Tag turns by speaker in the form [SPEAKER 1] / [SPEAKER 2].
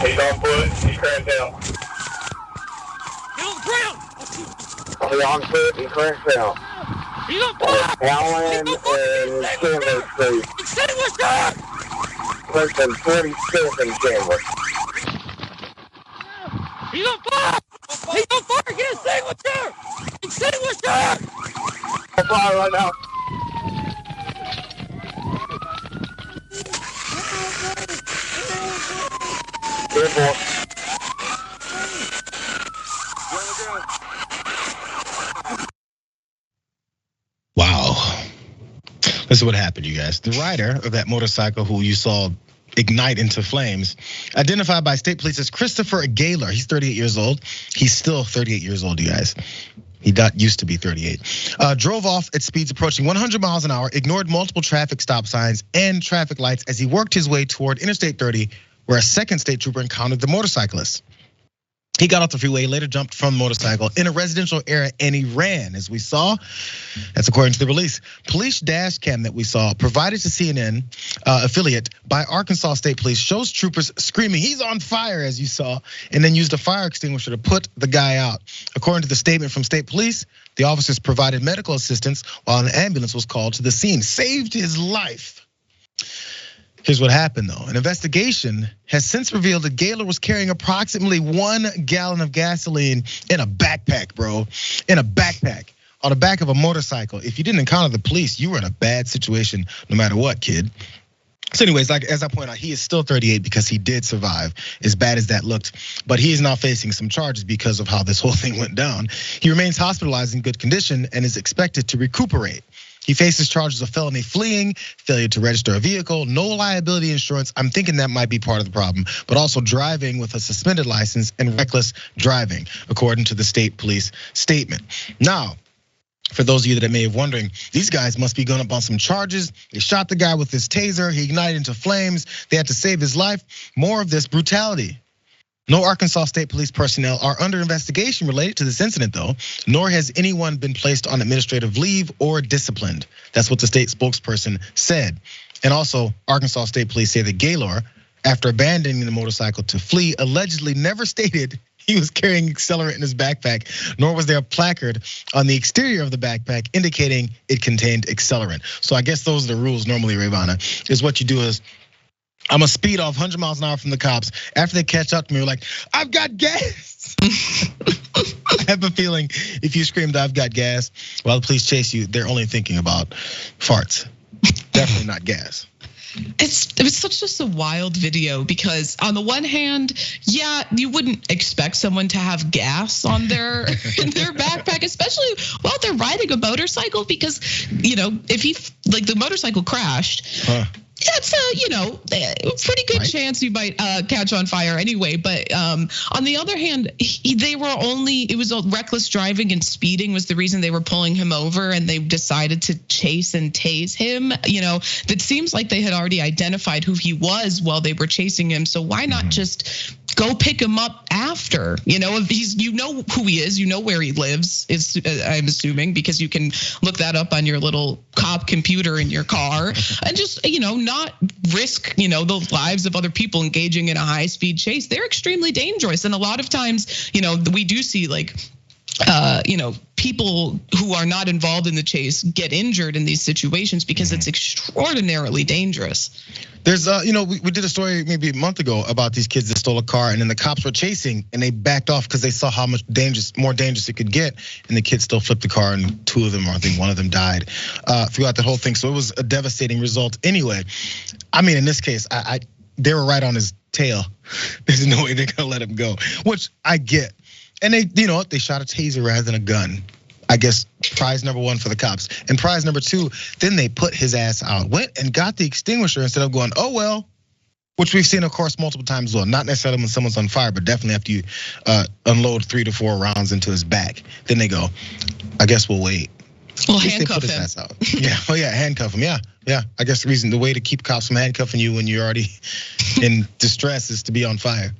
[SPEAKER 1] He's on foot. He crashed down.
[SPEAKER 2] Get on the ground.
[SPEAKER 1] He's on foot. He crashed down.
[SPEAKER 2] He's on fire.
[SPEAKER 1] Allen and Chandler Street.
[SPEAKER 2] Extinguisher.
[SPEAKER 1] Person 45th and Chandler.
[SPEAKER 2] He's on fire. He's on fire. Get extinguisher. Extinguisher.
[SPEAKER 1] On fire right now. Good boy.
[SPEAKER 3] Wow. This is what happened, you guys. The rider of that motorcycle who you saw ignite into flames, identified by state police as Christopher Gaylor. He's 38 years old. He's still 38 years old, you guys. He used to be 38. Drove off at speeds approaching 100 miles an hour, ignored multiple traffic stop signs and traffic lights as he worked his way toward Interstate 30, where a second state trooper encountered the motorcyclist. He got off the freeway, later jumped from the motorcycle in a residential area, and he ran, as we saw. That's according to the release. Police dash cam that we saw, provided to CNN affiliate by Arkansas State Police, shows troopers screaming, "He's on fire," as you saw, and then used a fire extinguisher to put the guy out. According to the statement from State Police, the officers provided medical assistance while an ambulance was called to the scene, saved his life. Here's what happened though. An investigation has since revealed that Gaylor was carrying approximately 1 gallon of gasoline in a backpack, bro. In a backpack, on the back of a motorcycle. If you didn't encounter the police, you were in a bad situation no matter what, kid. So anyways, like as I point out, he is still 38 because he did survive, as bad as that looked. But he is now facing some charges because of how this whole thing went down. He remains hospitalized in good condition and is expected to recuperate. He faces charges of felony fleeing, failure to register a vehicle, no liability insurance. I'm thinking that might be part of the problem, but also driving with a suspended license and reckless driving, according to the state police statement. Now, for those of you that may have wondering, these guys must be going up on some charges. They shot the guy with his taser, he ignited into flames. They had to save his life. More of this brutality. No Arkansas State Police personnel are under investigation related to this incident though, nor has anyone been placed on administrative leave or disciplined. That's what the state spokesperson said. And also, Arkansas State Police say that Gaylor, after abandoning the motorcycle to flee, allegedly never stated he was carrying accelerant in his backpack, nor was there a placard on the exterior of the backpack indicating it contained accelerant. So I guess those are the rules normally, Ravana, is what you do is, I'm gonna speed off 100 miles an hour from the cops. After they catch up to me, we're like, "I've got gas." I have a feeling if you screamed, "I've got gas," while the police chase you, they're only thinking about farts. Definitely not gas.
[SPEAKER 4] It was such just a wild video because on the one hand, yeah, you wouldn't expect someone to have gas on their in their backpack, especially while they're riding a motorcycle, because if the motorcycle crashed. That's a pretty good chance you might catch on fire anyway. But on the other hand, it was reckless driving and speeding was the reason they were pulling him over, and they decided to chase and tase him. That seems like they had already identified who he was while they were chasing him. So why not just go pick him up after? If you know who he is, you know where he lives, I'm assuming, because you can look that up on your little cop computer in your car, and just not risk the lives of other people engaging in a high-speed chase. They're extremely dangerous, and a lot of times we do see people who are not involved in the chase get injured in these situations because it's extraordinarily dangerous.
[SPEAKER 3] There's we did a story maybe a month ago about these kids that stole a car, and then the cops were chasing and they backed off because they saw how much more dangerous it could get, and the kids still flipped the car, and 2 of them, or I think 1 of them, died throughout the whole thing. So it was a devastating result anyway. I mean, in this case, they were right on his tail. There's no way they're gonna let him go, which I get. And they shot a taser rather than a gun. I guess prize number 1 for the cops. And prize number 2, then they put his ass out, went and got the extinguisher instead of going, "Oh well," which we've seen, of course, multiple times as well. Not necessarily when someone's on fire, but definitely after you unload 3 to 4 rounds into his back. Then they go, "I guess we'll wait."
[SPEAKER 4] Well, handcuff him.
[SPEAKER 3] Yeah, handcuff him. Yeah. I guess the way to keep cops from handcuffing you when you're already in distress is to be on fire.